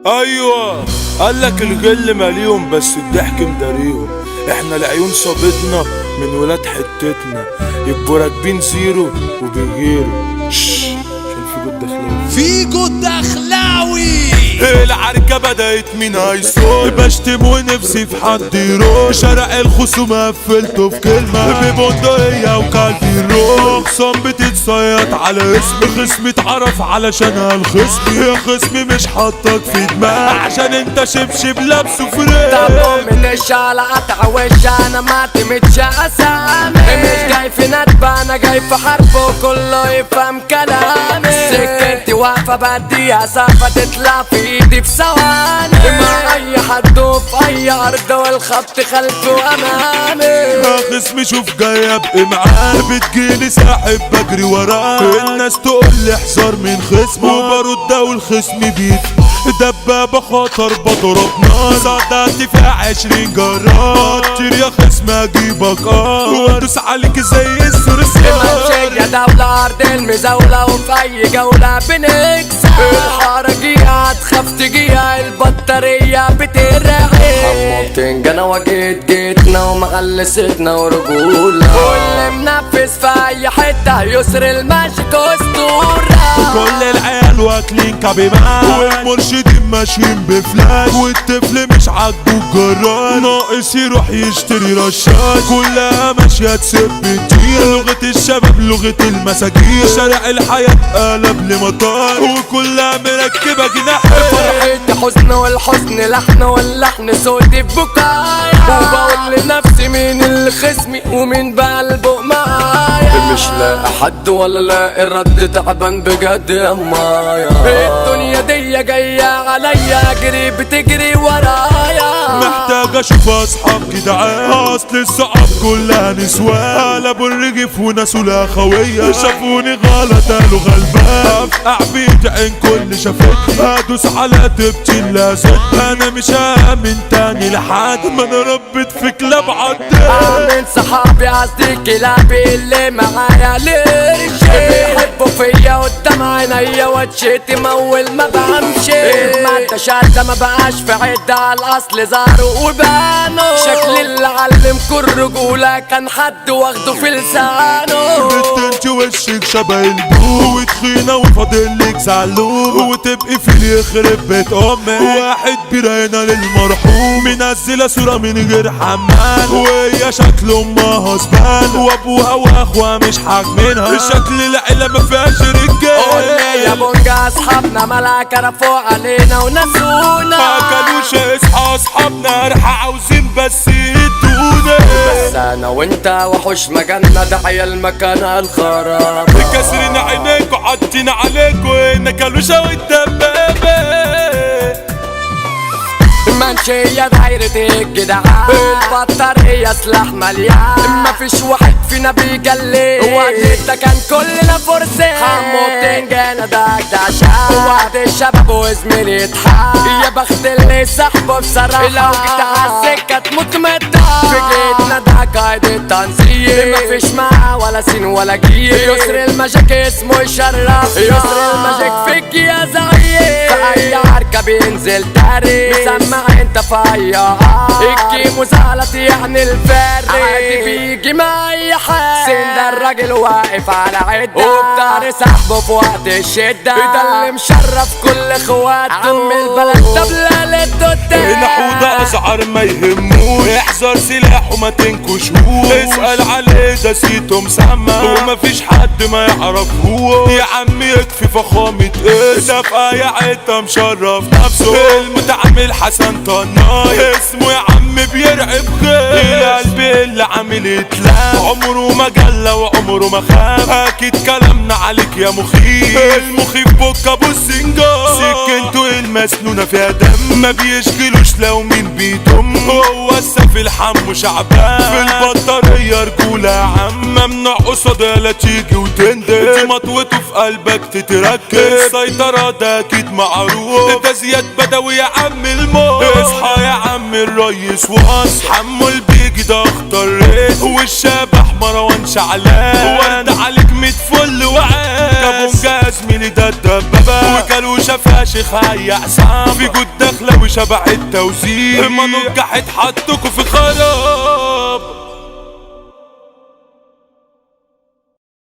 ايوه قالك الغل ماليهم بس الضحك مداريهم. احنا العيون صابتنا من ولاد حتتنا، يبقوا راكبين زيرو وبيغيروا. عشان فيجو الدخلاوي العركة بدأت من هيصور، بشتم ونفسي في حد يروح. شارع الخصوم قفلته في كلمة ببندقية وكالبي روح. خصام بتتصيد على اسم خصمي اتعرف علشانها الخصم. يا خصمي مش حاطك في دماغ عشان انت شبشب لابسه فريق. طب من الشارع قطع وش انا ما اعتمدش اسامي. مش جاي في ندبة انا جاي في حرب وكله يفهم كلامي. سكتي واقفة بديها سافة تطلع في ايدي في ثواني. مع اي حد وفي اي ارض والخط خلفي وامامي. يا خصمي شوف جاي ابقى معاه، بتجيلي ساحب بجري وراه. الناس تقول لي احذر من خصمي وبرد والخصم بيت دبابة خطر بضرب نار. صدقت في 20 جرار طير يا خصم اجيبك وادوس عليك زي الصرصار. يا دولة ارض المزاولة وفي اي جولة بنكسب. الحركية هتخاف تجيها البطارية بترعي. حمامتين جانا وجيتنا ومغلستنا ورجولة. واللي منفذ في اي حتة يسر المشي اسطورة. كل العيال واكلين كبيبان والمرشدين ماشيين بفلاش. والطفل مش عاجبه الجرار ناقص يروح يشتري رشاش. كلها ماشية تسب كتير، لغة الشباب لغة المساجين. شارع الحياة قلب لمطار وكلها مركبة جناح. فرحتي حزن والحزن لحن واللحن صوتي في بكايا. وبقول لنفسي مين اللي خصمي ومين بقلبه معايا. مش لاقي حد ولا لاقي رد تعبان بجد يا مايا. الدنيا دي جاية عليا اجري بتجري ورايا. محتاج اشوف اصحاب جدعان، اصل الصعاب كلها نسوان. قلبوا الرجف وناس الاخوية شافوني غلط قالوا غلبان. افقع بيت عين كل شافتني ادوس على تبتي اللازم. انا مش هامن تاني لحد ما انا ربيت في كلاب عداد. من صحابي قصدي كلابي اللي معايا ليش بيحبوا فيا قدام عينيا واتشتم اول ما بمشي. ما انت شادة ما بقاش في عدة على الاصل زاروا وبانوا. شكل اللي علمكوا الرجولة كان حد واخده في لسانه. بنت انت وشك شبه البو وتخينة وفاضلك زعلوب وتبقي في يخرب بيت امك. واحد بيرانا للمرحوم منزلة صورة من غير حمال وهي شكل امها زبال وابوها واخوها مش حاجمينها. شكل العيلة ما فيهاش رجال. قولي يا بونجا اصحابنا ملاك رفوا علينا ونسونا. ما كانوش اصحى اصحابنا رح عاوزين بس يدونا. بس انا وانت وحوش مجالنا ده عيال مكانها الخراب. كسرين عينيكوا عدين عليكوا هنا كالوشة والدبابة. منشية دايرة الجدعان البطارية سلاح مليان. مفيش واحد فينا بيجلي وقت كان كلنا فرسان. حمو بتنجانة دعشان وقت الشباب وزميلي يضحك. يا بخت اللي سحبه بصراحة لو جيت عالسكة تموت مدار. في جيتنا ده قايد التنسيق مفيش معاه ولا سين ولا جيل. يسر المجاك اسمه يشرف يسر المجاك فيك يا زعيم. في اي عركة بينزل تاريخ مسمع انت فيا. الكيمو زعلت يعني الفرق عادي بيجي مع اي حد. سن ده الراجل واقف على عدة وبدار سحبه في وقت الشدة. ده اللي مشرف كل اخواته عم البلد طب للتوتة. الحوضة اسعار ما يهموش احذر سلاح وما تنكشهوش. اسأل عليه ده سيته مسمى ومفيش حد ما يعرفهوش. يا عم يكفي فخامة ده في اي عدة مشرف نفسه. المتعامل حسن طناي اسمه يا عم بيرعب خير. القلب اللي عامل يتلام عمره ما جلى وعمره ما خاف. اكيد كلامنا عليك يا مخيف المخيف بك ابو السنجار. سكنته المسنونة فيها دم ما بيشكلوش لو مين بيدم. هو السيف الحم شعبان في البطارية رجولة يا عم. ممنوع قصادها لا تيجي وتندم. دي مطوته في قلبك تتركب. السيطرة ده اكيد معروف ده زياد بدوي يا عم الموت. اصحى يا عم الريس واصحى حمو البيجي تيجي ده اختريت والشبح مروان شعلان ورد عليك 100 فل وعاد كابونجا زميلي ده الدبابة وكالوشة فاشخ هيا حسام في جود داخلة وشبح التوزيع ما نجحت حطكوا في خراب